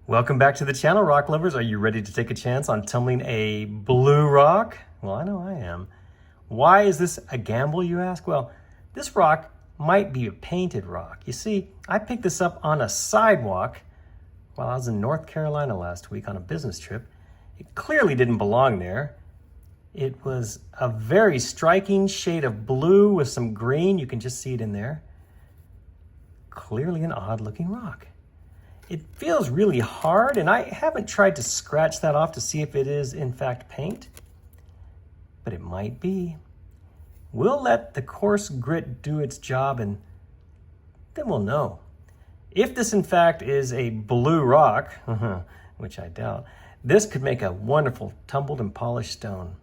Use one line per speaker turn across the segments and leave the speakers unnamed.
Welcome back to the channel, rock lovers. Are you ready to take a chance on tumbling a blue rock? Well, I know I am. Why is this a gamble, you ask? Well, this rock might be a painted rock. You see, I picked this up on a sidewalk while I was in North Carolina last week on a business trip. It clearly didn't belong there. It was a very striking shade of blue with some green. You can just see it in there. Clearly an odd-looking rock. It feels really hard, and I haven't tried to scratch that off to see if it is in fact paint, but it might be. We'll let the coarse grit do its job, and then we'll know. If this in fact is a blue rock, which I doubt, this could make a wonderful tumbled and polished stone.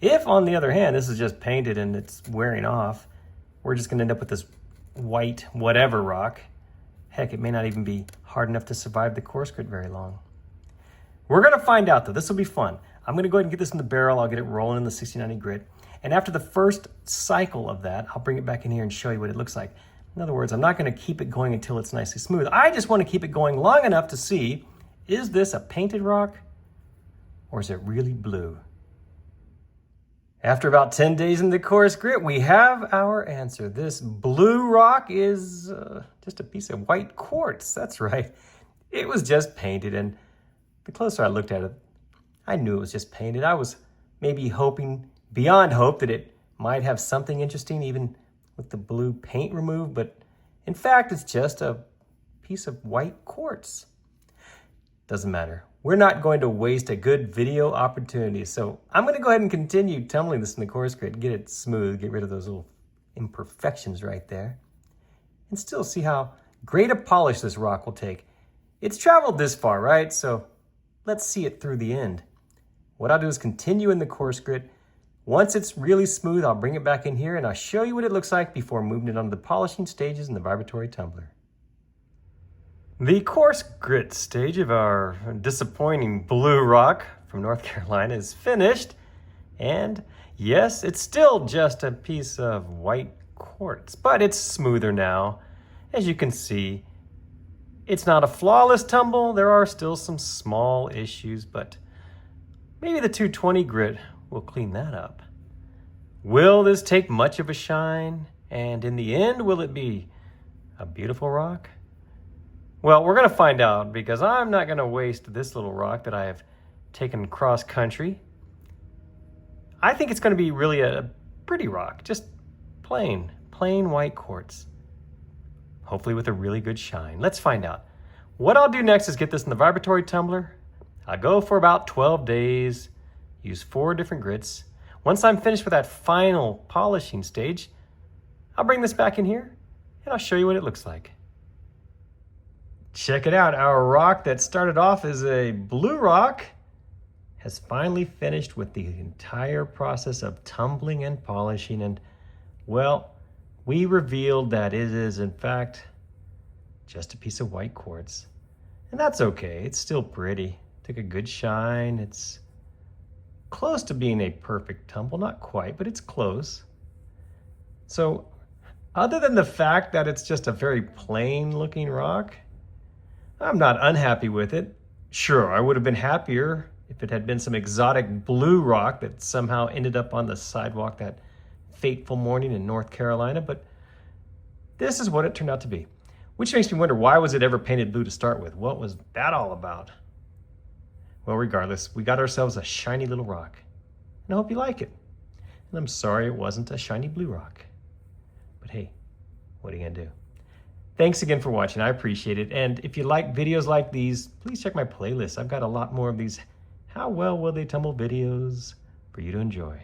If, on the other hand, this is just painted and it's wearing off, we're just gonna end up with this white whatever rock. Heck, it may not even be hard enough to survive the coarse grit very long. We're gonna find out though. This will be fun. I'm gonna go ahead and get this in the barrel. I'll get it rolling in the 60/90 grit. And after the first cycle of that, I'll bring it back in here and show you what it looks like. In other words, I'm not gonna keep it going until it's nicely smooth. I just wanna keep it going long enough to see, is this a painted rock or is it really blue? After about 10 days in the coarse grit, we have our answer. This blue rock is just a piece of white quartz. That's right. It was just painted, and the closer I looked at it, I knew it was just painted. I was maybe hoping beyond hope that it might have something interesting even with the blue paint removed, but in fact, it's just a piece of white quartz. Doesn't matter. We're not going to waste a good video opportunity, so I'm going to go ahead and continue tumbling this in the coarse grit, get it smooth, get rid of those little imperfections right there, and still see how great a polish this rock will take. It's traveled this far, right? So let's see it through the end. What I'll do is continue in the coarse grit. Once it's really smooth, I'll bring it back in here and I'll show you what it looks like before moving it on to the polishing stages in the vibratory tumbler. The coarse grit stage of our disappointing blue rock from North Carolina is finished. And yes, it's still just a piece of white quartz, but it's smoother now. As you can see, it's not a flawless tumble. There are still some small issues, but maybe the 220 grit will clean that up. Will this take much of a shine? And in the end, will it be a beautiful rock? Well, we're going to find out, because I'm not going to waste this little rock that I have taken cross country. I think it's going to be really a pretty rock, just plain white quartz. Hopefully with a really good shine. Let's find out. What I'll do next is get this in the vibratory tumbler. I'll go for about 12 days, use 4 different grits. Once I'm finished with that final polishing stage, I'll bring this back in here and I'll show you what it looks like. Check it out, our rock that started off as a blue rock has finally finished with the entire process of tumbling and polishing, and well, we revealed that it is in fact just a piece of white quartz. And that's okay, it's still pretty. Took a good shine, it's close to being a perfect tumble, not quite, but it's close. So other than the fact that it's just a very plain looking rock, I'm not unhappy with it. Sure, I would have been happier if it had been some exotic blue rock that somehow ended up on the sidewalk that fateful morning in North Carolina, but this is what it turned out to be. Which makes me wonder, why was it ever painted blue to start with? What was that all about? Well, regardless, we got ourselves a shiny little rock, and I hope you like it. And I'm sorry it wasn't a shiny blue rock. But hey, what are you gonna do? Thanks again for watching, I appreciate it. And if you like videos like these, please check my playlist. I've got a lot more of these How Well Will They Tumble videos for you to enjoy.